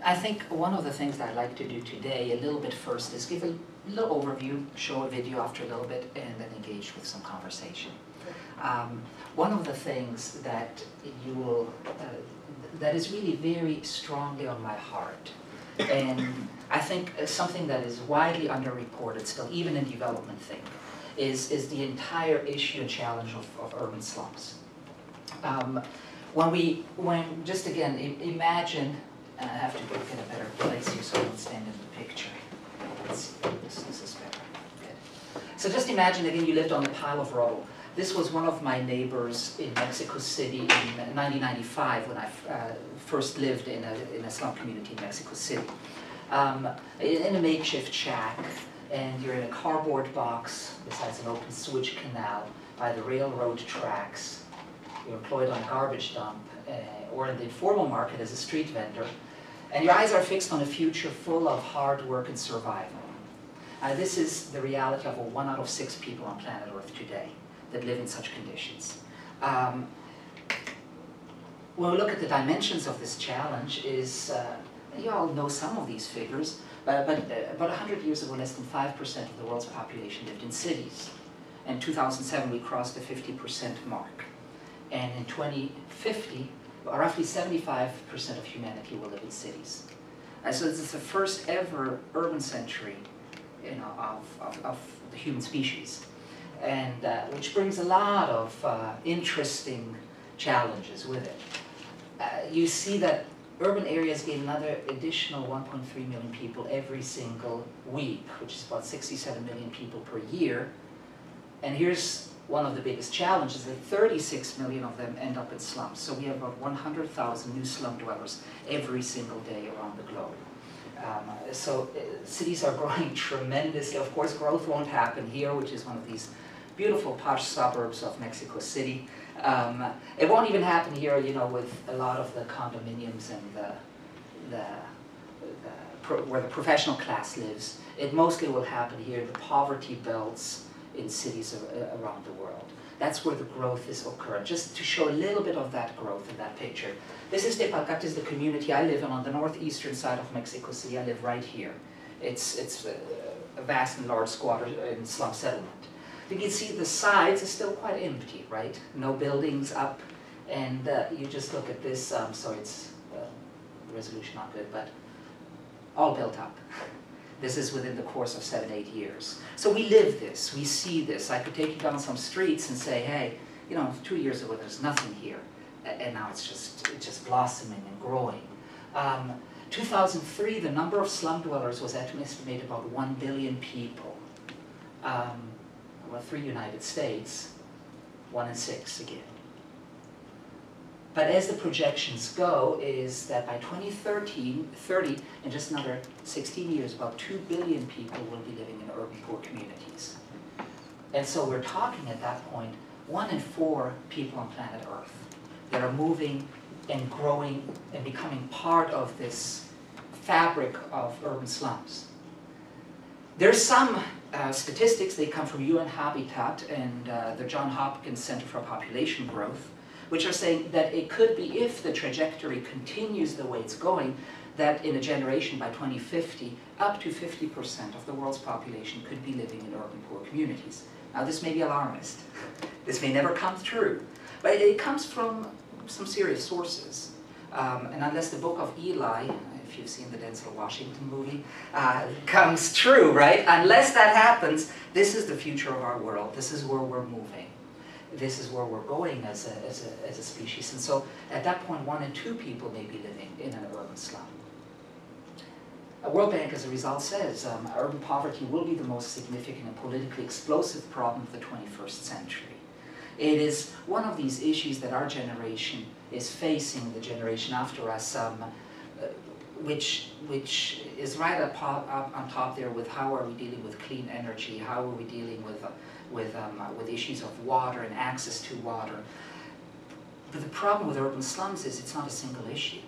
I think one of the things that I'd like to do today, a little bit first, is give a little overview, show a video after a little bit, and then engage with some conversation. One of the things that you will, that is really very strongly on my heart, and I think something that is widely underreported still, even in development thinking, is the entire issue and challenge of urban slums. Just again, imagine, and I have to get a better place here so I don't stand in the picture. Let's see, this is better. Good. So just imagine again you lived on a pile of rubble. This was one of my neighbors in Mexico City in 1995 when I first lived in a slum community in Mexico City. In a makeshift shack, and you're in a cardboard box besides an open sewage canal by the railroad tracks. You're employed on a garbage dump or in the informal market as a street vendor, and your eyes are fixed on a future full of hard work and survival. This is the reality of 1 out of 6 people on planet Earth today that live in such conditions. When we look at the dimensions of this challenge, you all know some of these figures, but about 100 years ago, less than 5% of the world's population lived in cities. In 2007, we crossed the 50% mark. And in 2050, roughly 75% of humanity will live in cities. So this is the first ever urban century, of the human species, and which brings a lot of interesting challenges with it. You see that urban areas gain another additional 1.3 million people every single week, which is about 67 million people per year. And here's one of the biggest challenges, that 36 million of them end up in slums. So we have about 100,000 new slum dwellers every single day around the globe. Cities are growing tremendously. Of course, growth won't happen here, which is one of these beautiful posh suburbs of Mexico City. It won't even happen here, with a lot of the condominiums and where the professional class lives. It mostly will happen here in the poverty belts in cities around the world. That's where the growth is occurring. Just to show a little bit of that growth in that picture. This is Tepalcates, the community I live in on the northeastern side of Mexico City. I live right here. It's a vast and large squatter and slum settlement. You can see the sides is still quite empty, right? No buildings up, and you just look at this, sorry, it's resolution not good, but all built up. This is within the course of 7-8 years. So we live this, we see this. I could take you down some streets and say, hey, 2 years ago there's nothing here, and now it's just blossoming and growing. 2003, the number of slum dwellers was estimated about 1 billion people. Well, 3 United States, 1 in 6 again. But as the projections go, is that by 2030, in just another 16 years, about 2 billion people will be living in urban poor communities. And so we're talking at that point, 1 in 4 people on planet Earth that are moving and growing and becoming part of this fabric of urban slums. There's some statistics, they come from UN Habitat and the Johns Hopkins Center for Population Growth, which are saying that it could be, if the trajectory continues the way it's going, that in a generation by 2050, up to 50% of the world's population could be living in urban poor communities. Now this may be alarmist, this may never come true, but it comes from some serious sources. And unless the Book of Eli, if you've seen the Denzel Washington movie, comes true, right? Unless that happens, this is the future of our world. This is where we're moving. This is where we're going as a species. And so at that point, 1 in 2 people may be living in an urban slum. The World Bank, as a result, says urban poverty will be the most significant and politically explosive problem of the 21st century. It is one of these issues that our generation is facing, the generation after us, which is right up on top there with how are we dealing with clean energy, how are we dealing with issues of water and access to water. But the problem with urban slums is it's not a single issue.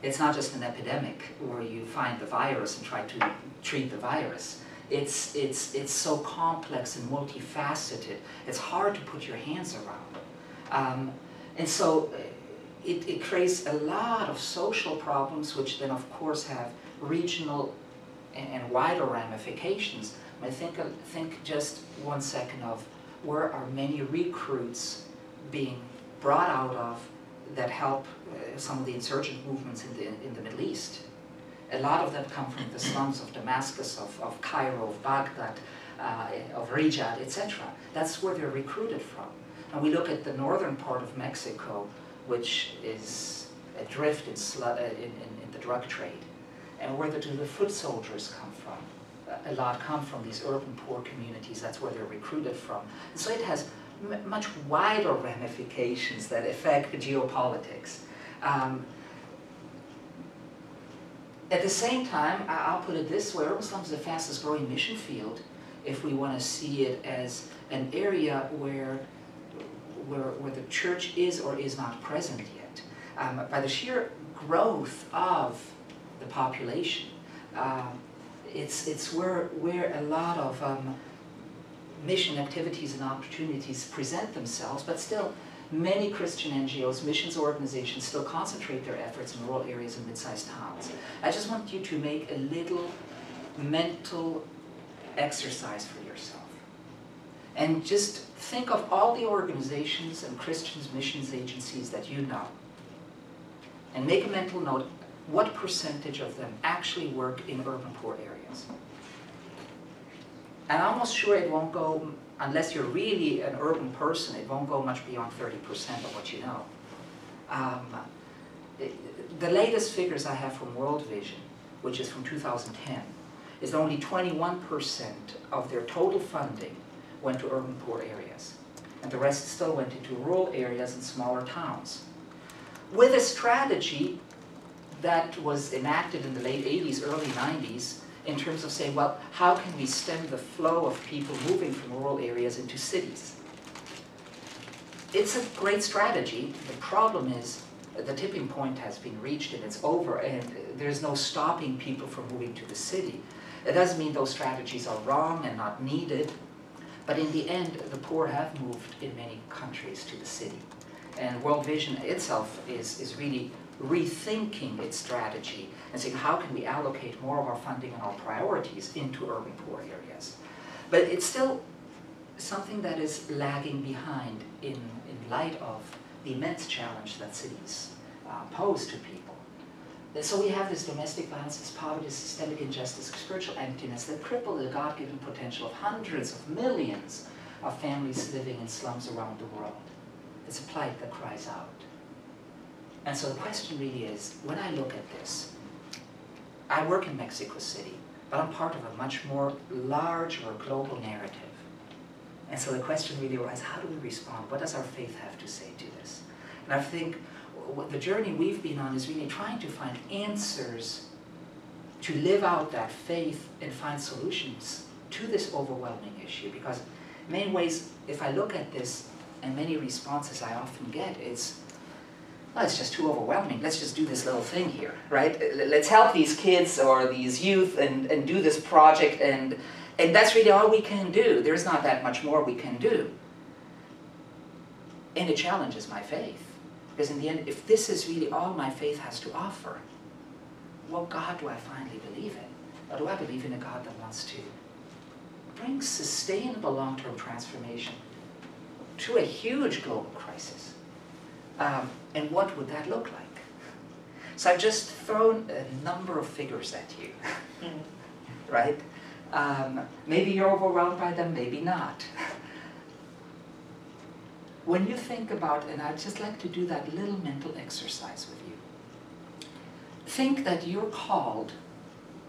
It's not just an epidemic where you find the virus and try to treat the virus. It's so complex and multifaceted. It's hard to put your hands around. And so it creates a lot of social problems, which then of course have regional and wider ramifications. I think just 1 second of where are many recruits being brought out of that help some of the insurgent movements in the Middle East. A lot of them come from the slums of Damascus, of Cairo, of Baghdad, of Riyadh, etc. That's where they're recruited from. And we look at the northern part of Mexico, which is adrift in the drug trade. And where do the foot soldiers come from? A lot come from these urban poor communities. That's where they're recruited from. And so it has much wider ramifications that affect geopolitics. At the same time, I'll put it this way, urban slums is the fastest growing mission field if we want to see it as an area where the church is or is not present yet. By the sheer growth of the population, it's where a lot of mission activities and opportunities present themselves, but still many Christian NGOs, missions organizations still concentrate their efforts in rural areas and mid-sized towns. I just want you to make a little mental exercise for yourself. And just think of all the organizations and Christian missions agencies that you know. And make a mental note, what percentage of them actually work in urban poor areas? And I'm almost sure it won't go, unless you're really an urban person, it won't go much beyond 30% of what you know. The latest figures I have from World Vision, which is from 2010, is that only 21% of their total funding went to urban poor areas. And the rest still went into rural areas and smaller towns. With a strategy that was enacted in the late 80s, early 90s, in terms of saying, well, how can we stem the flow of people moving from rural areas into cities? It's a great strategy. The problem is the tipping point has been reached and it's over, and there's no stopping people from moving to the city. It doesn't mean those strategies are wrong and not needed, but in the end, the poor have moved in many countries to the city. And World Vision itself is really rethinking its strategy and saying, how can we allocate more of our funding and our priorities into urban poor areas? But it's still something that is lagging behind in light of the immense challenge that cities pose to people. And so we have this domestic violence, this poverty, systemic injustice, spiritual emptiness that cripple the God-given potential of hundreds of millions of families living in slums around the world. It's a plight that cries out. And so the question really is, when I look at this, I work in Mexico City, but I'm part of a much more larger global narrative. And so the question really arises, how do we respond? What does our faith have to say to this? And I think the journey we've been on is really trying to find answers to live out that faith and find solutions to this overwhelming issue. Because in many ways, if I look at this, and many responses I often get, well, it's just too overwhelming. Let's just do this little thing here, right? Let's help these kids or these youth and do this project, and that's really all we can do. There's not that much more we can do. And it challenges my faith. Because in the end, if this is really all my faith has to offer, what God do I finally believe in? Or do I believe in a God that wants to bring sustainable long-term transformation to a huge global crisis? And what would that look like? So I've just thrown a number of figures at you, right? Maybe you're overwhelmed by them, maybe not. When you think about, and I'd just like to do that little mental exercise with you, think that you're called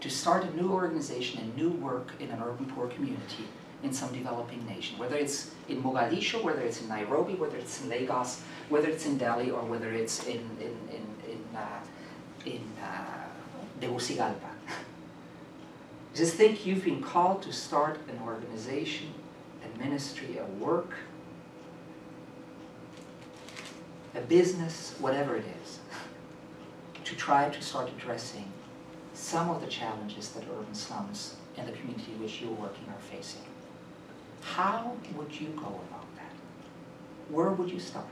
to start a new organization and new work in an urban poor community in some developing nation, whether it's in Mogadishu, whether it's in Nairobi, whether it's in Lagos, whether it's in Delhi, or whether it's in Tegucigalpa. Just think you've been called to start an organization, a ministry, a work, a business, whatever it is, to try to start addressing some of the challenges that urban slums and the community in which you're working are facing. How would you go about that? Where would you start?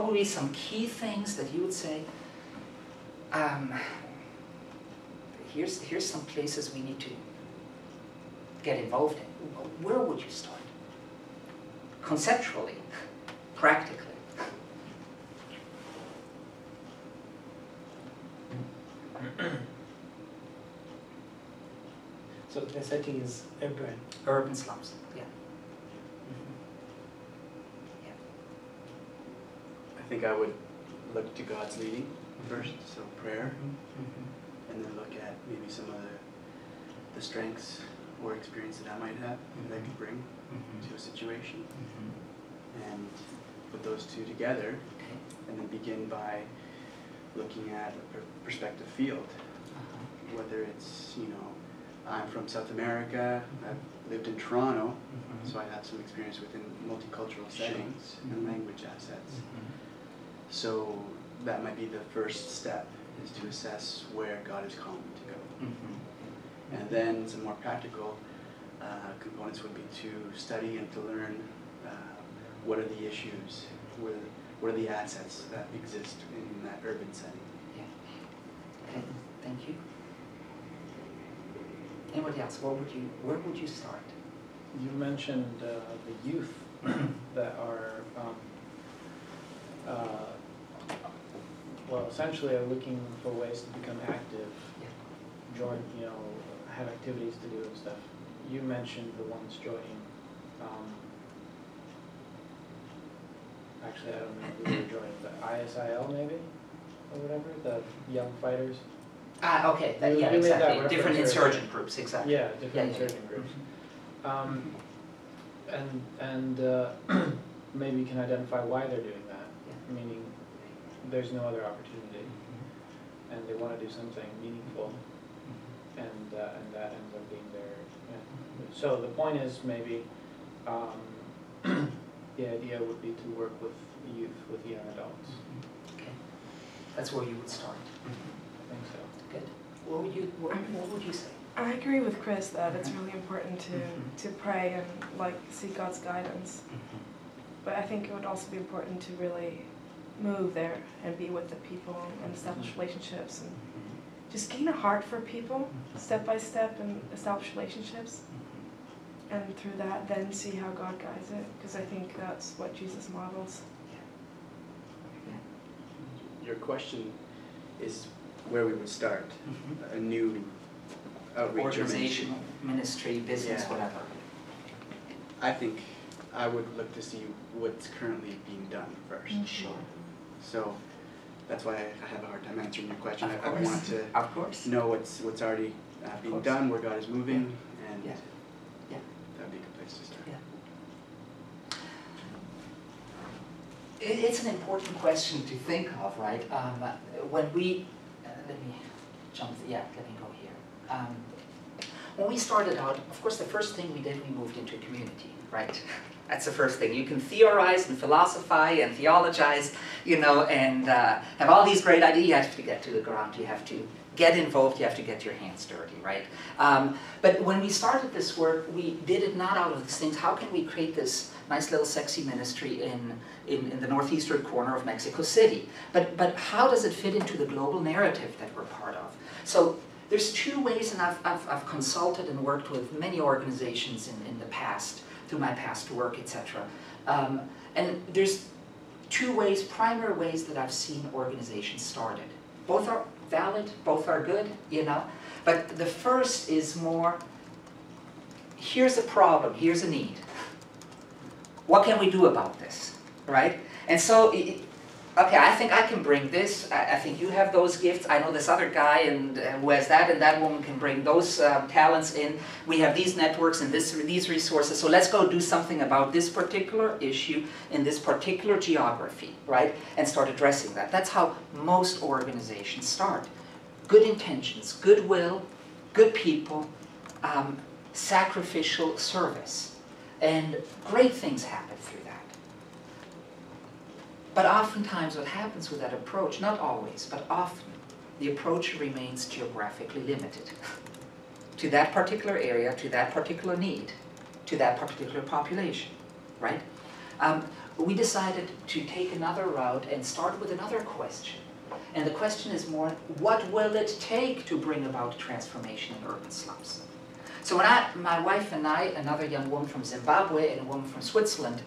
what would be some key things that you would say, here's some places we need to get involved in. Where would you start? Conceptually, practically. So the setting is urban. Urban slums, yeah. I think I would look to God's leading first, so prayer, and then look at maybe some of the strengths or experience that I might have that I could bring to a situation, and put those two together, and then begin by looking at a perspective field, whether it's, you know, I'm from South America, I've lived in Toronto, so I have some experience within multicultural settings and language assets. So that might be the first step, is to assess where God is calling me to go. And then some more practical components would be to study and to learn what are the issues, what are the assets that exist in that urban setting. Yeah. Okay, thank you. Anybody else? Where would you start? You mentioned the youth that are, well, essentially are looking for ways to become active, join, you know, have activities to do and stuff. You mentioned the ones joining, actually I don't know who they're joining, the ISIL maybe, or whatever, the Young Fighters. Okay, yeah, exactly. Different insurgent groups, exactly. Yeah, different insurgent groups. Maybe you can identify why they're doing that, meaning there's no other opportunity, and they want to do something meaningful, and that ends up being their. Yeah. So the point is maybe the idea would be to work with youth, with young adults. Okay, that's where you would start. I think so. Good. What would you say? I agree with Chris that it's really important to pray and like seek God's guidance. But I think it would also be important to really move there and be with the people and establish relationships and just gain a heart for people step by step and establish relationships. And through that, then see how God guides it, because I think that's what Jesus models. Your question is where we would start a new outreach organization, ministry, business, whatever. I think I would look to see what's currently being done first. Sure. So that's why I have a hard time answering your question. I want to know what's already being done, where God is moving, and that would be a good place to start. It's an important question to think of, right? When we, let me go here. When we started out, of course, the first thing we did, we moved into a community, right? That's the first thing. You can theorize and philosophize and theologize, you know, and have all these great ideas. You have to get to the ground. You have to get involved. You have to get your hands dirty, right? But when we started this work, we did it not out of these things. How can we create this nice little sexy ministry in the northeastern corner of Mexico City? But how does it fit into the global narrative that we're part of? So there's two ways, and I've consulted and worked with many organizations in the past, through my past work, etc. And there's two ways, primary ways that I've seen organizations started. Both are valid, both are good, you know. But the first is more, here's a problem, here's a need. What can we do about this, right? And so, okay, I think I can bring this. I think you have those gifts. I know this other guy who has that, and that woman can bring those talents in. We have these networks and these resources. So let's go do something about this particular issue in this particular geography, right? And start addressing that. That's how most organizations start. Good intentions, goodwill, good people, sacrificial service. And great things happen through that. But oftentimes what happens with that approach, not always, but often, the approach remains geographically limited to that particular area, to that particular need, to that particular population, right? we decided to take another route and start with another question. And the question is more, what will it take to bring about transformation in urban slums? So when my wife and I, another young woman from Zimbabwe and a woman from Switzerland,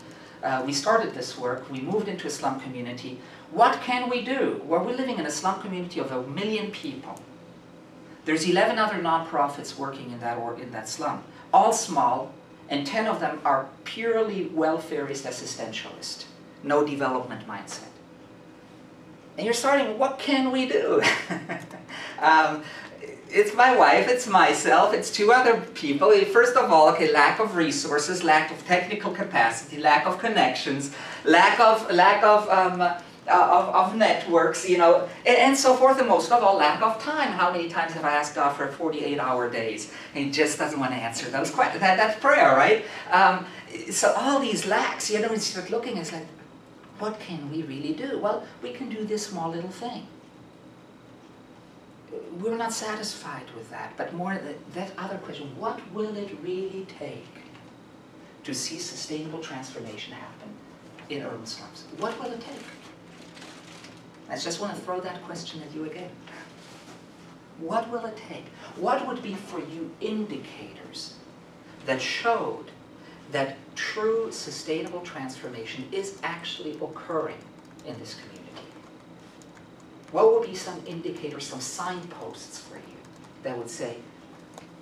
we started this work, we moved into a slum community. What can we do? Well, we're living in a slum community of 1 million people. There's 11 other nonprofits working in that slum, all small, and 10 of them are purely welfareist existentialist, no development mindset. And you're starting, what can we do? It's my wife, it's myself, it's 2 other people. First of all, okay, lack of resources, lack of technical capacity, lack of connections, lack of networks, you know, and so forth, and most of all, lack of time. How many times have I asked God for 48-hour days? And He just doesn't want to answer those questions. That's prayer, right? So all these lacks, you know, when you start looking, it's like, what can we really do? Well, we can do this small little thing. We're not satisfied with that, but more that other question, what will it really take to see sustainable transformation happen in urban slums? What will it take? I just want to throw that question at you again. What will it take? What would be for you indicators that showed that true sustainable transformation is actually occurring in this community? What would be some indicators, some signposts for you that would say,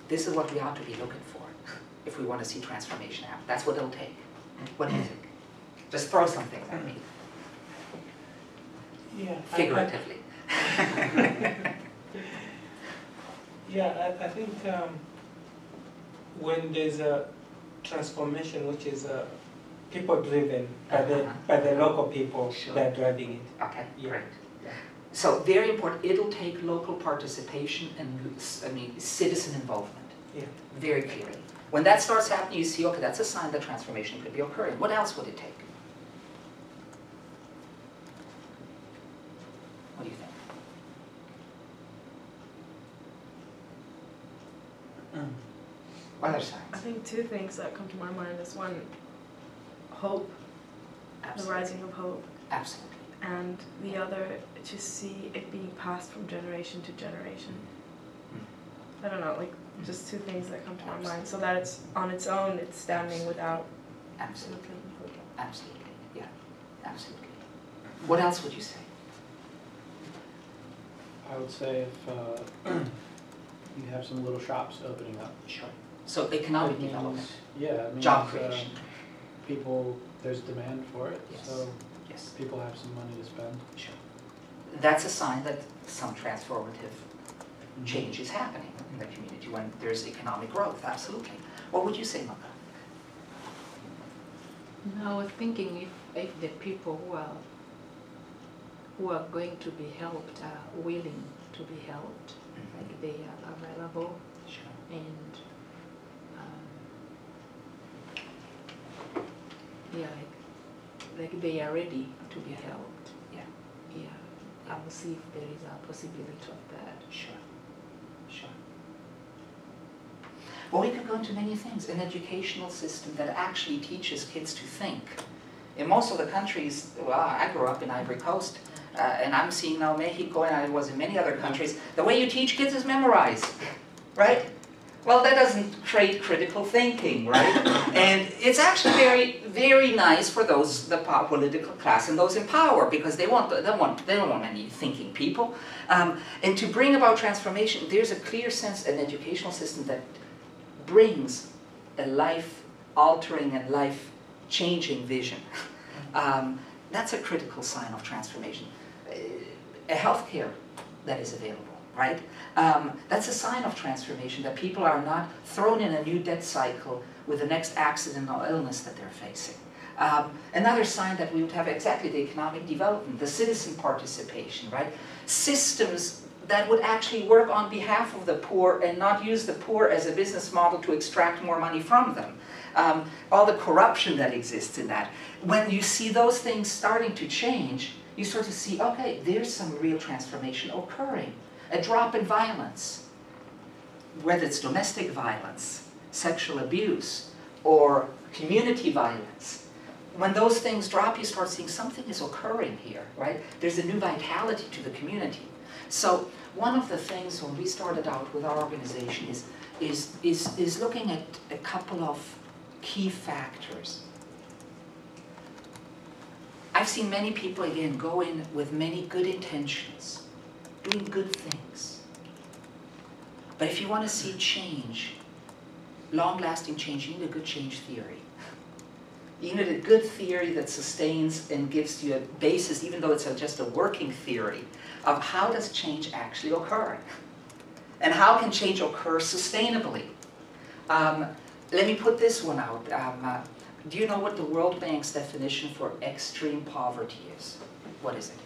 this is what we ought to be looking for if we want to see transformation happen? That's what it'll take. What do you think? Just throw some things at me. Yeah. Figuratively. Yeah, I think when there's a transformation which is people-driven by the local people Sure. that are driving it. Okay, Yeah. great. So very important, it'll take local participation and, citizen involvement. Yeah. Very clearly. When that starts happening, you see, okay, that's a sign that transformation could be occurring. What else would it take? What do you think? What other signs? I think 2 things that come to my mind is one, hope, the Absolutely. rising of hope, Absolutely. and the other, to see it being passed from generation to generation. I don't know, like, just 2 things that come to my mind, so that it's on its own, it's standing without. Absolutely. Absolutely. Yeah. Absolutely. What else would you say? I would say if you have some little shops opening up. Sure. So economic It means- development. Yeah, it means Job creation. people, there's demand for it, Yes. so Yes. people have some money to spend. Sure. That's a sign that some transformative change is happening in the community when there's economic growth. Absolutely. What would you say, Maka? Now, I was thinking if the people who are going to be helped are willing to be helped, like they are available Sure. and like they are ready to be helped. Yeah. Yeah, I will see if there is a possibility of that. Sure. Sure. Well, we could go into many things. An educational system that actually teaches kids to think. In most of the countries, well, I grew up in Ivory Coast, and I'm seeing now Mexico, and I was in many other countries, the way you teach kids is memorize, right? Well, that doesn't create critical thinking, right? And it's actually very, very nice for those, the political class and those in power, because they don't want any thinking people. And to bring about transformation, there's a clear sense, an educational system that brings a life-altering and life-changing vision. That's a critical sign of transformation. A healthcare that is available. Right? That's a sign of transformation, that people are not thrown in a new debt cycle with the next accident or illness that they're facing. Another sign that we would have exactly the economic development, the citizen participation, right? Systems that would actually work on behalf of the poor and not use the poor as a business model to extract more money from them. All the corruption that exists in that. When you see those things starting to change, you start to see, okay, there's some real transformation occurring. A drop in violence, whether it's domestic violence, sexual abuse, or community violence. when those things drop, you start seeing something is occurring here, right? There's a new vitality to the community. So one of the things when we started out with our organization is looking at a couple of key factors. I've seen many people, again, go in with many good intentions, doing good things. But if you want to see change, long-lasting change, you need a good change theory. You need a good theory that sustains and gives you a basis, even though it's just a working theory, of how does change actually occur? And how can change occur sustainably? Let me put this one out. Do you know what the World Bank's definition for extreme poverty is? What is it?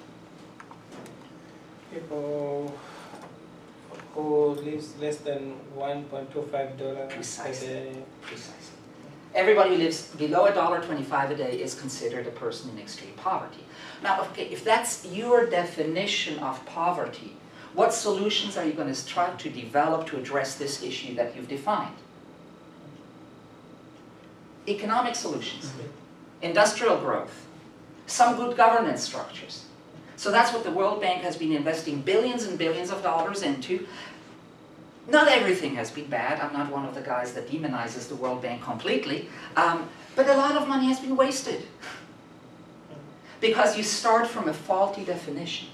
People who lives less than $1.25 per Precisely. day. Precisely. Everybody who lives below $1.25 a day is considered a person in extreme poverty. Now, okay, if that's your definition of poverty, what solutions are you going to try to develop to address this issue that you've defined? Economic solutions, industrial growth, some good governance structures. So that's what the World Bank has been investing billions and billions of dollars into. Not everything has been bad. I'm not one of the guys that demonizes the World Bank completely. But a lot of money has been wasted. Because you start from a faulty definition.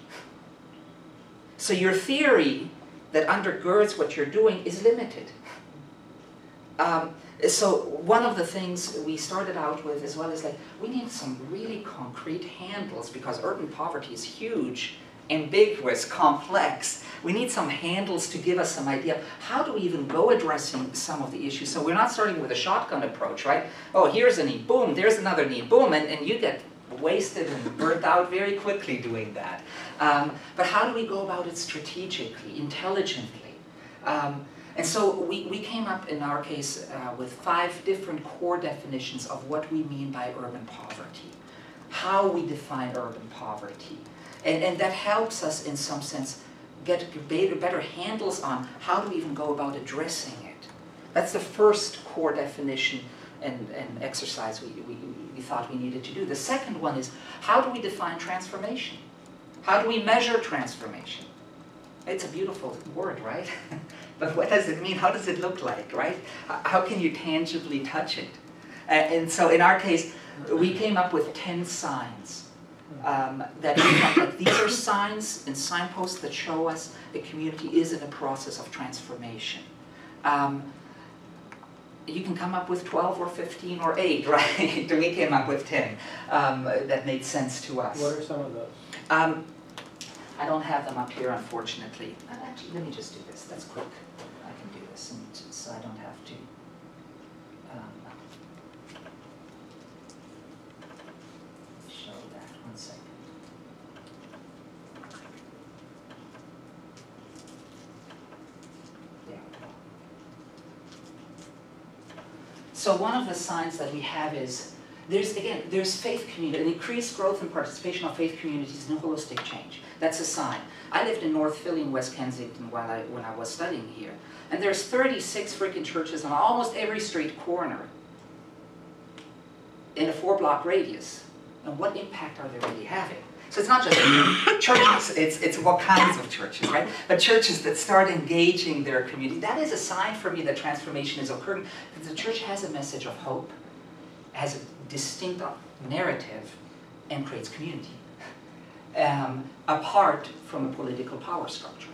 So your theory that undergirds what you're doing is limited. So one of the things we started out with as well is like, we need some really concrete handles because urban poverty is huge, ambiguous, complex. We need some handles to give us some idea. How do we even go addressing some of the issues? So we're not starting with a shotgun approach, right? Oh, here's a need, boom, there's another need, boom, and you get wasted and burnt out very quickly doing that. But how do we go about it strategically, intelligently? And so we came up, in our case, with 5 different core definitions of what we mean by urban poverty, how we define urban poverty. And that helps us, in some sense, get better handles on how do we even go about addressing it. That's the first core definition and exercise we thought we needed to do. The second one is, how do we define transformation? How do we measure transformation? It's a beautiful word, right? But what does it mean? How does it look like, right? How can you tangibly touch it? And so in our case, we came up with 10 signs. That these are signs and signposts that show us the community is in a process of transformation. You can come up with 12 or 15 or 8, right? We came up with 10 that made sense to us. What are some of those? I don't have them up here, unfortunately. Actually, let me just do this. That's quick. I can do this, and so I don't have to. Show that. 1 second. There we go. So one of the signs that we have is there's faith community, an increased growth and participation of faith communities in holistic change. That's a sign. I lived in North Philly in West Kensington when I was studying here. And there's 36 freaking churches on almost every street corner in a 4-block radius. And what impact are they really having? So it's not just churches, it's what kinds of churches, right? But churches that start engaging their community. That is a sign for me that transformation is occurring. Because the church has a message of hope, has a distinct narrative, and creates community. Apart from a political power structure.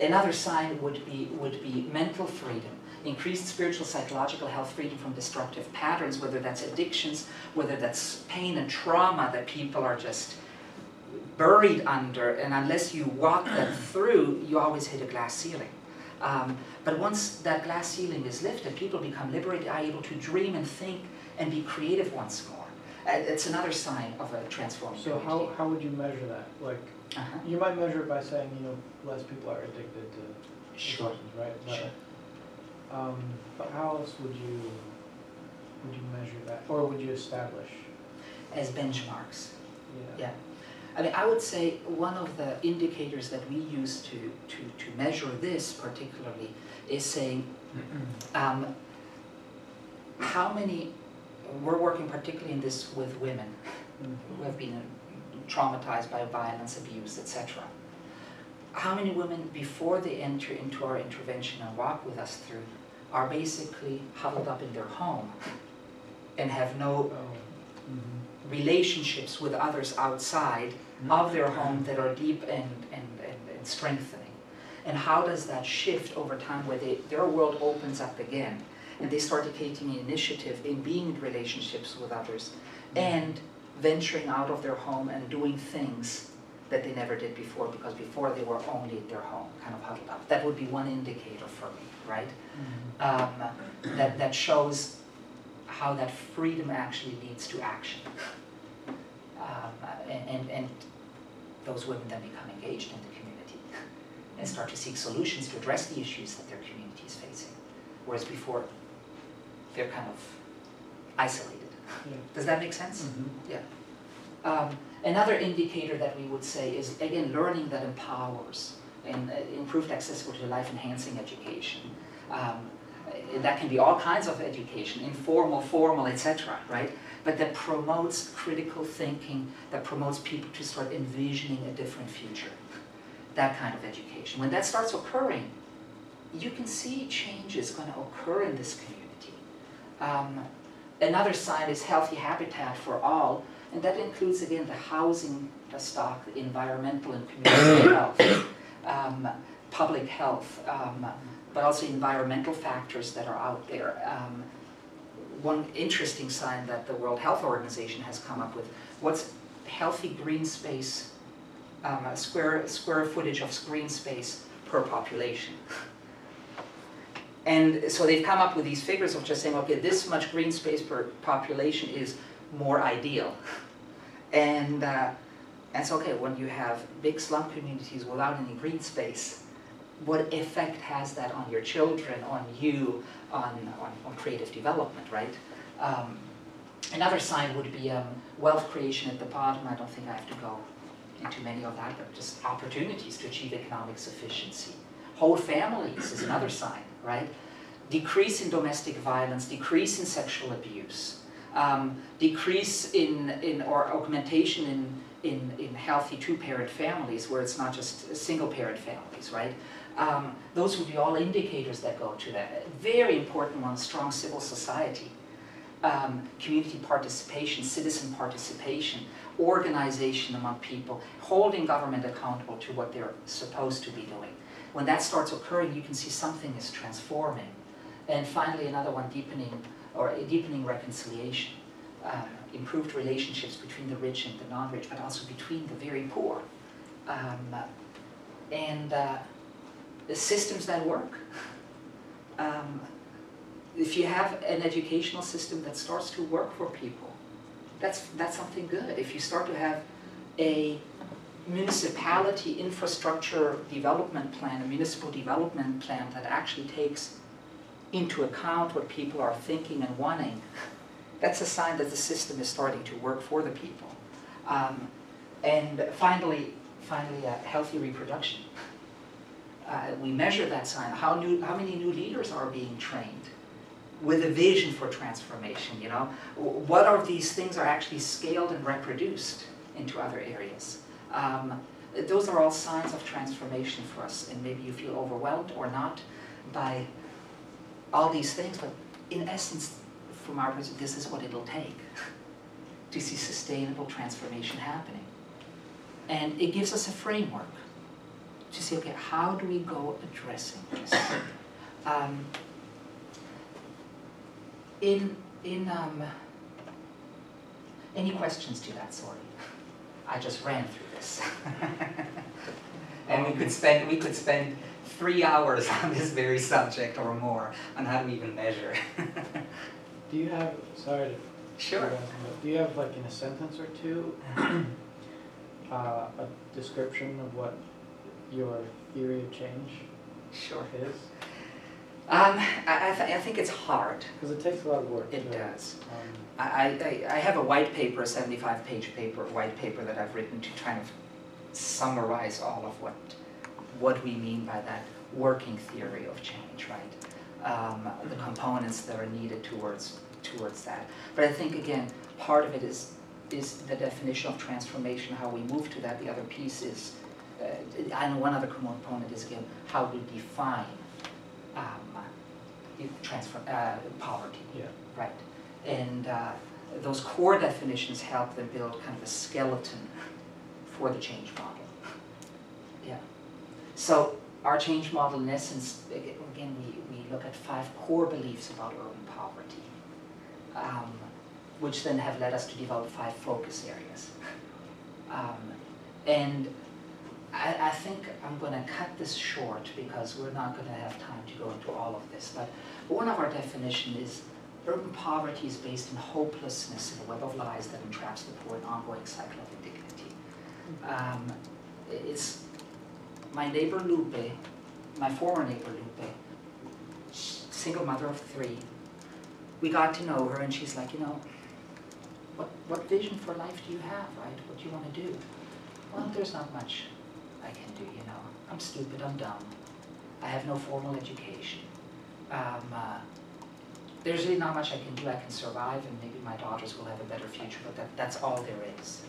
Another sign would be mental freedom, increased spiritual, psychological health, freedom from destructive patterns, whether that's addictions, whether that's pain and trauma that people are just buried under, and unless you walk that through, you always hit a glass ceiling. But once that glass ceiling is lifted, people become liberated, are able to dream and think and be creative once more. It's another sign of a transforming So community. how would you measure that? Like, you might measure it by saying, less people are addicted to Sure. substances, right? But, Sure. but how else would you measure that, or would you establish? As benchmarks. Yeah. Yeah. I mean, I would say one of the indicators that we use to measure this particularly is saying how many we're working particularly in this with women who have been traumatized by violence, abuse, etc. How many women, before they enter into our intervention and walk with us through, are basically huddled up in their home and have no relationships with others outside of their home that are deep and strengthening? And how does that shift over time where their world opens up again and they start taking initiative in being in relationships with others and venturing out of their home and doing things that they never did before, because before they were only at their home, kind of huddled up. That would be one indicator for me, right? That shows how that freedom actually leads to action. And those women then become engaged in the community and start to seek solutions to address the issues that their community is facing. Whereas before, they're kind of isolated. Yeah. Does that make sense? Mm-hmm. Yeah. Another indicator that we would say is, again, learning that empowers and improved accessibility to life-enhancing education. That can be all kinds of education, informal, formal, etc., right? But that promotes critical thinking, that promotes people to start envisioning a different future. That kind of education. When that starts occurring, you can see changes going to occur in this community. Another sign is healthy habitat for all, and that includes, again, the housing stock, the environmental and community health, public health, but also environmental factors that are out there. One interesting sign that the World Health Organization has come up with, what's healthy green space, square footage of green space per population. And so they've come up with these figures of just saying, okay, this much green space per population is more ideal. And so, okay, when you have big slum communities without any green space, what effect has that on your children, on you, on creative development, right? Another sign would be wealth creation at the bottom. I don't think I have to go into many of that, but just opportunities to achieve economic sufficiency. Whole families is another sign, right? Decrease in domestic violence, decrease in sexual abuse, decrease or augmentation in healthy two-parent families where it's not just single-parent families, right? Those would be all indicators that go to that. Very important one, strong civil society, community participation, citizen participation, organization among people, holding government accountable to what they're supposed to be doing. When that starts occurring, you can see something is transforming. And finally, another one, deepening reconciliation, improved relationships between the rich and the non-rich, but also between the very poor. The systems that work. If you have an educational system that starts to work for people, that's something good. If you start to have a municipality infrastructure development plan, a municipal development plan that actually takes into account what people are thinking and wanting, that's a sign that the system is starting to work for the people. And finally, healthy reproduction. We measure that sign. How many new leaders are being trained with a vision for transformation, you know? What of these things are actually scaled and reproduced into other areas? Those are all signs of transformation for us, and maybe you feel overwhelmed or not by all these things, but in essence, from our perspective, this is what it'll take to see sustainable transformation happening. And it gives us a framework to say, okay, how do we go addressing this? Any questions to that? Sorry, I just ran through this, and we could spend 3 hours on this very subject or more on how to even measure. Do you have, sorry to... Sure. Do you have, like, in a sentence or two, a description of what your theory of change Sure. is? I think it's hard. Because it takes a lot of work. It so, does. I have a white paper, a 75-page white paper that I've written to kind of summarize all of what we mean by that working theory of change, right? The components that are needed towards towards that. But I think, again, part of it is the definition of transformation, how we move to that. The other piece is, and one other component is, again, how we define poverty, Yeah. right? And those core definitions help them build kind of a skeleton for the change model. Yeah. So our change model, in essence, again, we look at 5 core beliefs about urban poverty, which then have led us to develop 5 focus areas. And I think I'm going to cut this short because we're not going to have time to go into all of this. But one of our definitions is urban poverty is based in hopelessness in a web of lies that entraps the poor in an ongoing cycle of indignity. It's my neighbor Lupe, my former neighbor Lupe, single mother of 3. We got to know her and she's like, you know, what vision for life do you have, right? What do you want to do? Well, there's not much I can do, you know. I'm stupid, I'm dumb. I have no formal education. There's really not much I can do. I can survive and maybe my daughters will have a better future, but that's all there is.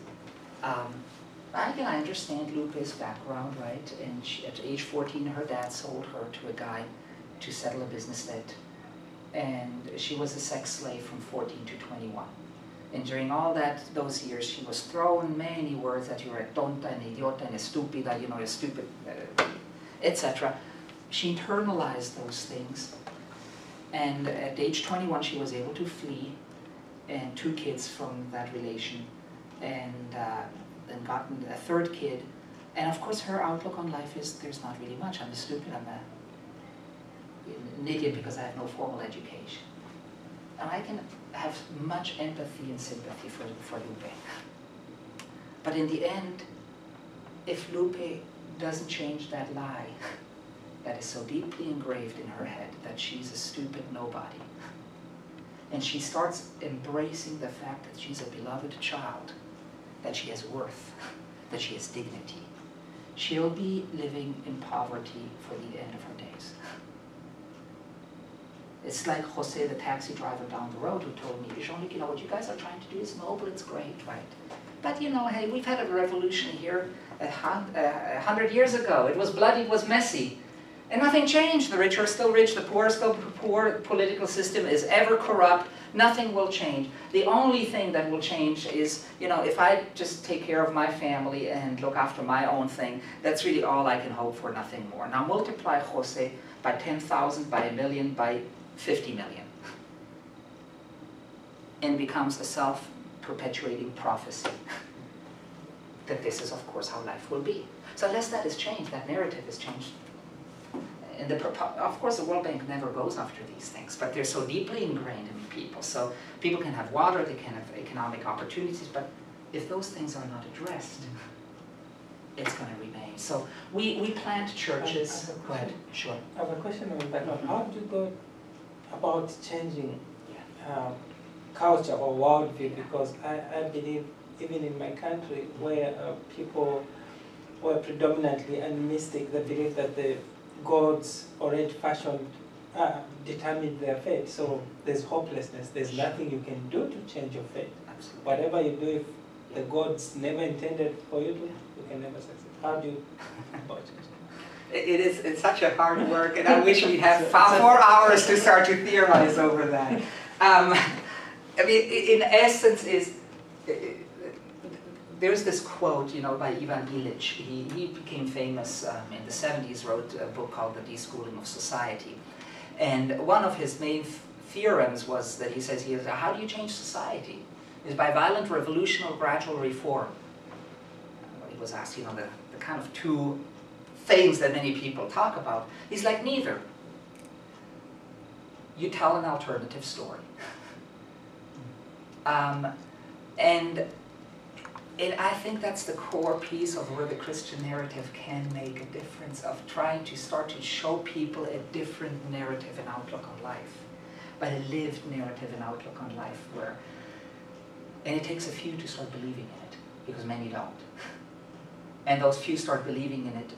Again, I understand Lupe's background, right? And at age 14, her dad sold her to a guy to settle a business debt. And she was a sex slave from 14 to 21. And during all those years, she was throwing many words that you're a tonta, an idiota, and a stupida, you know, a stupid, etc. She internalized those things. And at age 21, she was able to flee, and 2 kids from that relation, and then gotten a 3rd kid. And of course, her outlook on life is, there's not really much. I'm a stupid, I'm an idiot because I have no formal education. And I can have much empathy and sympathy for Lupe. But in the end, if Lupe doesn't change that lie that is so deeply engraved in her head that she's a stupid nobody, and she starts embracing the fact that she's a beloved child, that she has worth, that she has dignity, she'll be living in poverty for the end of her days. It's like Jose, the taxi driver down the road, who told me, Jean-Luc, you know, what you guys are trying to do is noble, it's great, right? But you know, hey, we've had a revolution here 100 years ago. It was bloody, it was messy. And nothing changed. The rich are still rich, the poor are still poor, the political system is ever corrupt. Nothing will change. The only thing that will change is, you know, if I just take care of my family and look after my own thing, that's really all I can hope for, nothing more. Now multiply Jose by 10,000, by 1 million, by 50 million. And becomes a self-perpetuating prophecy that this is, of course, how life will be. So unless that is changed, that narrative is changed. And of course, the World Bank never goes after these things, but they're so deeply ingrained in people. So people can have water, they can have economic opportunities, but if those things are not addressed, it's going to remain. So we plant churches. Go ahead. Sure. I have a question on that. How do you go about changing culture or worldview? Because I believe, even in my country, where people were predominantly animistic, they believe that the gods already fashioned, determined their fate. So there's hopelessness. There's nothing you can do to change your fate. Absolutely. Whatever you do, if the gods never intended for you to, you can never succeed. How do you about it? It's such a hard work, and I wish we'd have 4 hours to start to theorize over that. I mean, in essence, there's this quote, you know, by Ivan Illich. He became famous in the 70s, wrote a book called The Deschooling of Society. And one of his main theorems was that he says, how do you change society? Is by violent revolution or gradual reform? He was asked, you know, the kind of 2 things that many people talk about. He's like, neither. You tell an alternative story. And I think that's the core piece of where the Christian narrative can make a difference, of trying to start to show people a different narrative and outlook on life, but a lived narrative and outlook on life and it takes a few to start believing in it, because many don't. And those few start believing in it,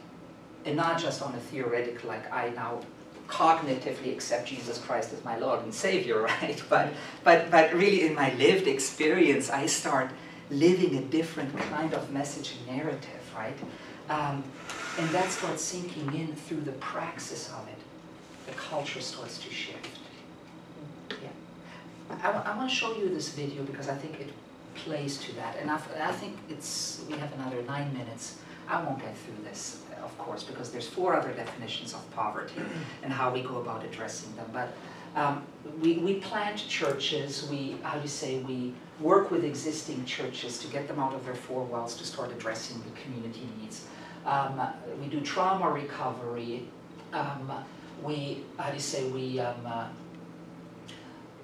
and not just on a theoretical, like I now cognitively accept Jesus Christ as my Lord and Savior, right? But really in my lived experience, I start living a different kind of message and narrative, right? And that starts sinking in through the praxis of it. The culture starts to shift. Yeah. I want to show you this video because I think it plays to that. And I think we have another 9 minutes. I won't get through this, of course, because there's 4 other definitions of poverty and how we go about addressing them. But we plant churches, we work with existing churches to get them out of their 4 walls to start addressing the community needs. We do trauma recovery.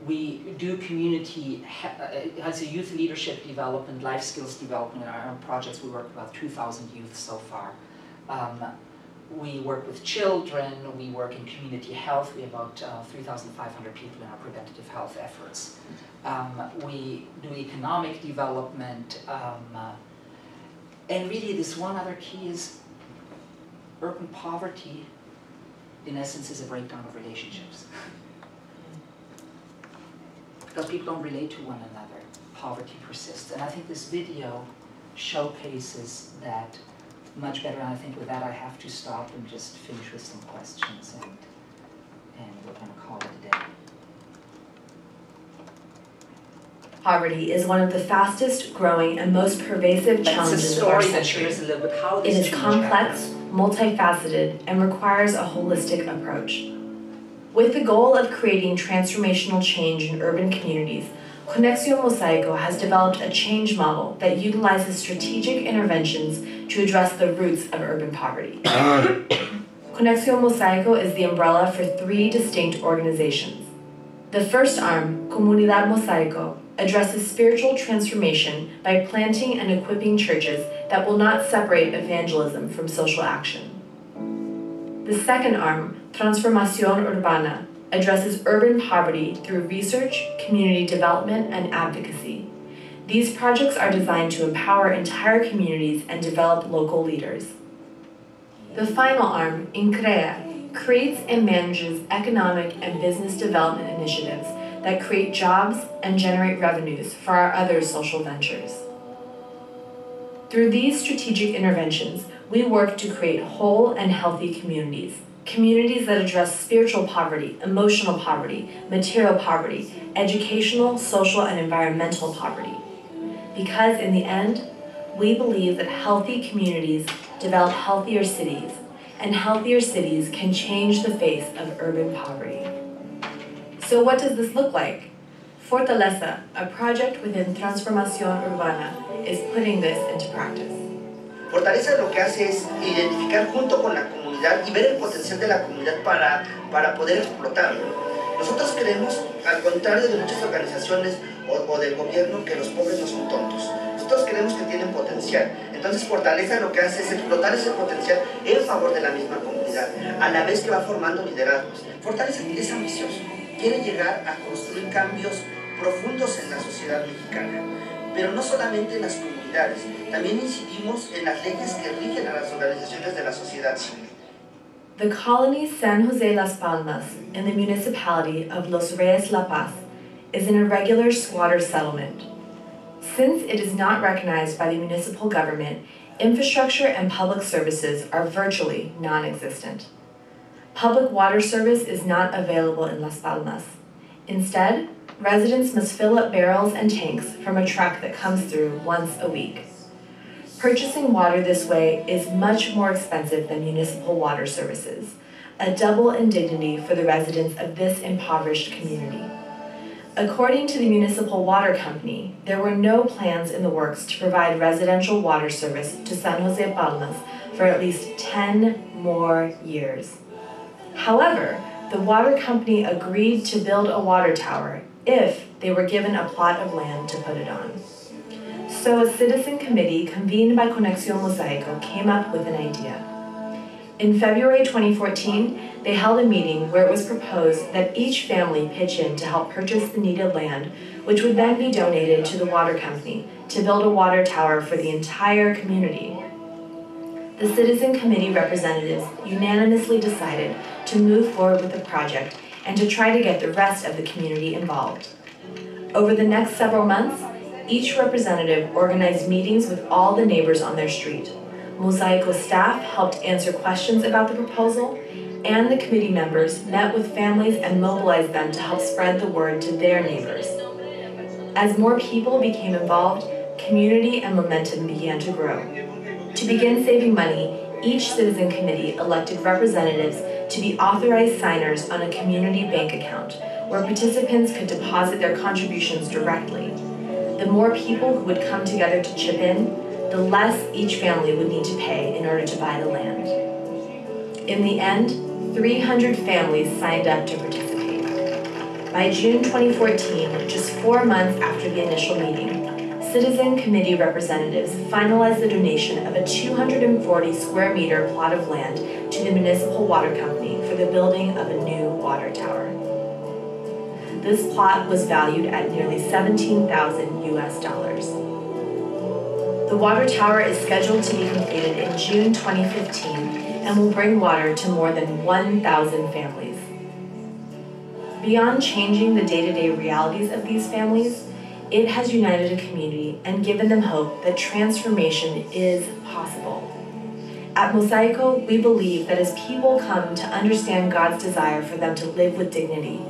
We do community, youth leadership development, life skills development. In our projects, we work with about 2,000 youth so far. We work with children, we work in community health. We have about 3,500 people in our preventative health efforts. We do economic development. And really this one other key is urban poverty, in essence, is a breakdown of relationships. Because people don't relate to one another, poverty persists. And I think this video showcases that much better, and I think with that I have to stop and just finish with some questions, and we're going to call it a day. Poverty is one of the fastest growing and most pervasive challenges of our century. It is complex, multifaceted, and requires a holistic approach. With the goal of creating transformational change in urban communities, Conexión Mosaico has developed a change model that utilizes strategic interventions to address the roots of urban poverty. Conexión Mosaico is the umbrella for 3 distinct organizations. The first arm, Comunidad Mosaico, addresses spiritual transformation by planting and equipping churches that will not separate evangelism from social action. The second arm, Transformación Urbana, addresses urban poverty through research, community development, and advocacy. These projects are designed to empower entire communities and develop local leaders. The final arm, INCREA, creates and manages economic and business development initiatives that create jobs and generate revenues for our other social ventures. Through these strategic interventions, we work to create whole and healthy communities. Communities that address spiritual poverty, emotional poverty, material poverty, educational, social, and environmental poverty. Because in the end, we believe that healthy communities develop healthier cities, and healthier cities can change the face of urban poverty. So what does this look like? Fortaleza, a project within Transformación Urbana, is putting this into practice. Fortaleza lo que hace es identificar junto con la comunidad y ver el potencial de la comunidad para poder explotarlo. Nosotros creemos, al contrario de muchas organizaciones o del gobierno, que los pobres no son tontos. Nosotros creemos que tienen potencial. Entonces Fortaleza lo que hace es explotar ese potencial en favor de la misma comunidad, a la vez que va formando liderazgos. Fortaleza es ambicioso, quiere llegar a construir cambios profundos en la sociedad mexicana, pero no solamente en las comunidades, también incidimos en las leyes que rigen a las organizaciones de la sociedad civil. The colony San Jose Las Palmas in the municipality of Los Reyes La Paz is an irregular squatter settlement. Since it is not recognized by the municipal government, infrastructure and public services are virtually non-existent. Public water service is not available in Las Palmas. Instead, residents must fill up barrels and tanks from a truck that comes through once a week. Purchasing water this way is much more expensive than municipal water services, a double indignity for the residents of this impoverished community. According to the municipal water company, there were no plans in the works to provide residential water service to San Jose Palmas for at least 10 more years. However, the water company agreed to build a water tower if they were given a plot of land to put it on. So a citizen committee convened by Conexión Mosaico came up with an idea. In February 2014, they held a meeting where it was proposed that each family pitch in to help purchase the needed land, which would then be donated to the water company to build a water tower for the entire community. The citizen committee representatives unanimously decided to move forward with the project and to try to get the rest of the community involved. Over the next several months, each representative organized meetings with all the neighbors on their street. Mosaico staff helped answer questions about the proposal, and the committee members met with families and mobilized them to help spread the word to their neighbors. As more people became involved, community and momentum began to grow. To begin saving money, each citizen committee elected representatives to be authorized signers on a community bank account, where participants could deposit their contributions directly. The more people who would come together to chip in, the less each family would need to pay in order to buy the land. In the end, 300 families signed up to participate. By June 2014, just 4 months after the initial meeting, Citizen Committee representatives finalized the donation of a 240 square meter plot of land to the municipal water company for the building of a new water tower. This plot was valued at nearly $17,000 US. The water tower is scheduled to be completed in June 2015 and will bring water to more than 1,000 families. Beyond changing the day-to-day realities of these families, it has united a community and given them hope that transformation is possible. At Mosaico, we believe that as people come to understand God's desire for them to live with dignity,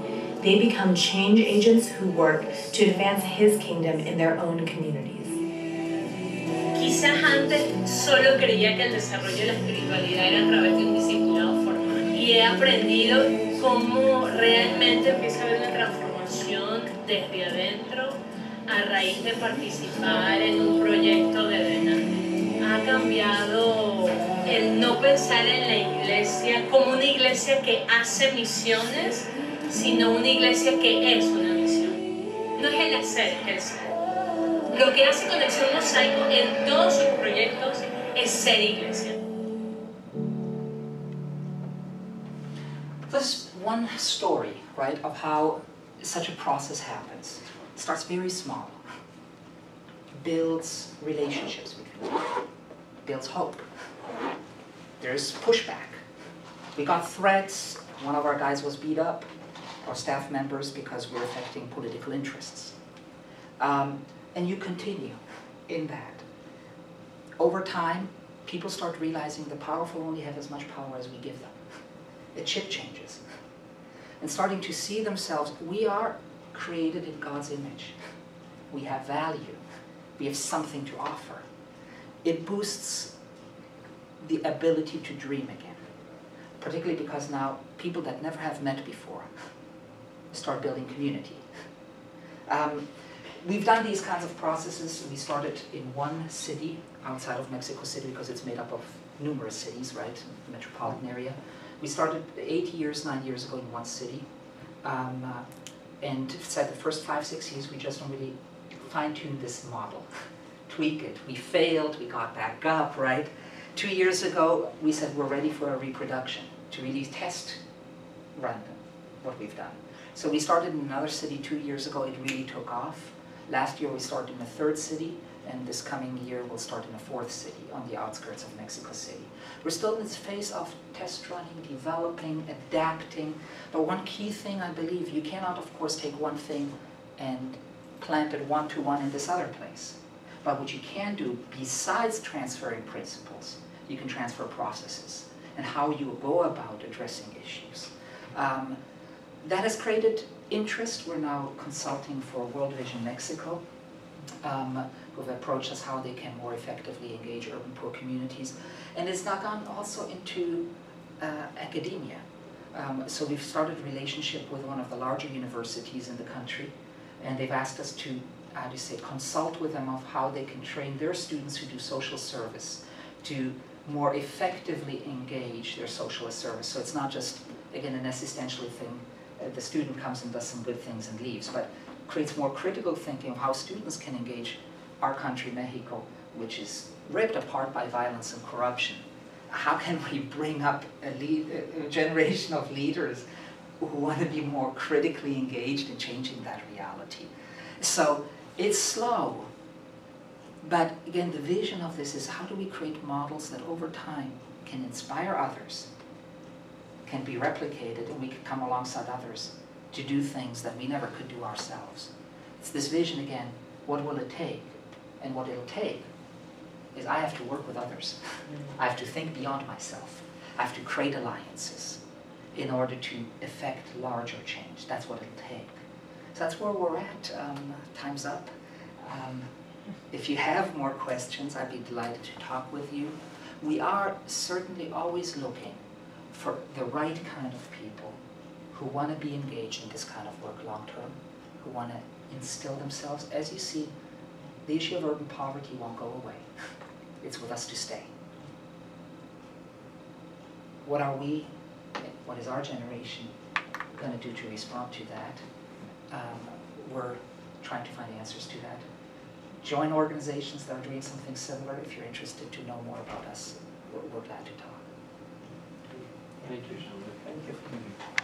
they become change agents who work to advance His kingdom in their own communities. Quizás antes solo creía que el desarrollo de la espiritualidad era a través de un discipulado formal. Y he aprendido cómo realmente empieza a haber una transformación desde adentro a raíz de participar en un proyecto de DENA. Ha cambiado el no pensar en la iglesia como una iglesia que hace misiones, sino una iglesia que es una misión. No es el hacer, es el ser. Lo que hace Conexión Mosaico en todos sus proyectos es ser iglesia. There's one story, right, of how such a process happens. It starts very small, builds relationships with people, builds hope. There's pushback. We got threats. One of our guys was beat up, our staff members, because we're affecting political interests. And you continue in that. Over time, people start realizing the powerful only have as much power as we give them. The chip changes. And starting to see themselves, we are created in God's image. We have value. We have something to offer. It boosts the ability to dream again. Particularly because now people that never have met before start building community. We've done these kinds of processes. We started in one city outside of Mexico City because it's made up of numerous cities, right, metropolitan area. We started 9 years ago in one city. And said the first 5, 6 years we just don't really fine-tune this model, tweak it. We failed, we got back up, right? 2 years ago we said we're ready for a reproduction to really test run what we've done. So we started in another city 2 years ago, it really took off. Last year we started in a 3rd city, and this coming year we'll start in a 4th city on the outskirts of Mexico City. We're still in this phase of test running, developing, adapting, but one key thing I believe, you cannot of course take one thing and plant it one-to-one in this other place. But what you can do, besides transferring principles, you can transfer processes and how you go about addressing issues. That has created interest. We're now consulting for World Vision Mexico, who have approached us how they can more effectively engage urban poor communities. And it's now gone also into academia. So we've started a relationship with one of the larger universities in the country, and they've asked us to, how do you say, consult with them of how they can train their students who do social service to more effectively engage their social service. So it's not just, again, an existential thing. The student comes and does some good things and leaves, but creates more critical thinking of how students can engage our country, Mexico, which is ripped apart by violence and corruption. How can we bring up a generation of leaders who want to be more critically engaged in changing that reality? So it's slow, but again, the vision of this is how do we create models that over time can inspire others, can be replicated, and we can come alongside others to do things that we never could do ourselves. It's this vision again, what will it take? And what it'll take is I have to work with others. I have to think beyond myself. I have to create alliances in order to effect larger change. That's what it'll take. So that's where we're at. Time's up. If you have more questions, I'd be delighted to talk with you. We are certainly always looking for the right kind of people who want to be engaged in this kind of work long term, who want to instill themselves. As you see, the issue of urban poverty won't go away. It's with us to stay. What are we, what is our generation going to do to respond to that? We're trying to find answers to that. Join organizations that are doing something similar. If you're interested to know more about us, we're glad to talk. Thank you, Jean-Luc. Thank you.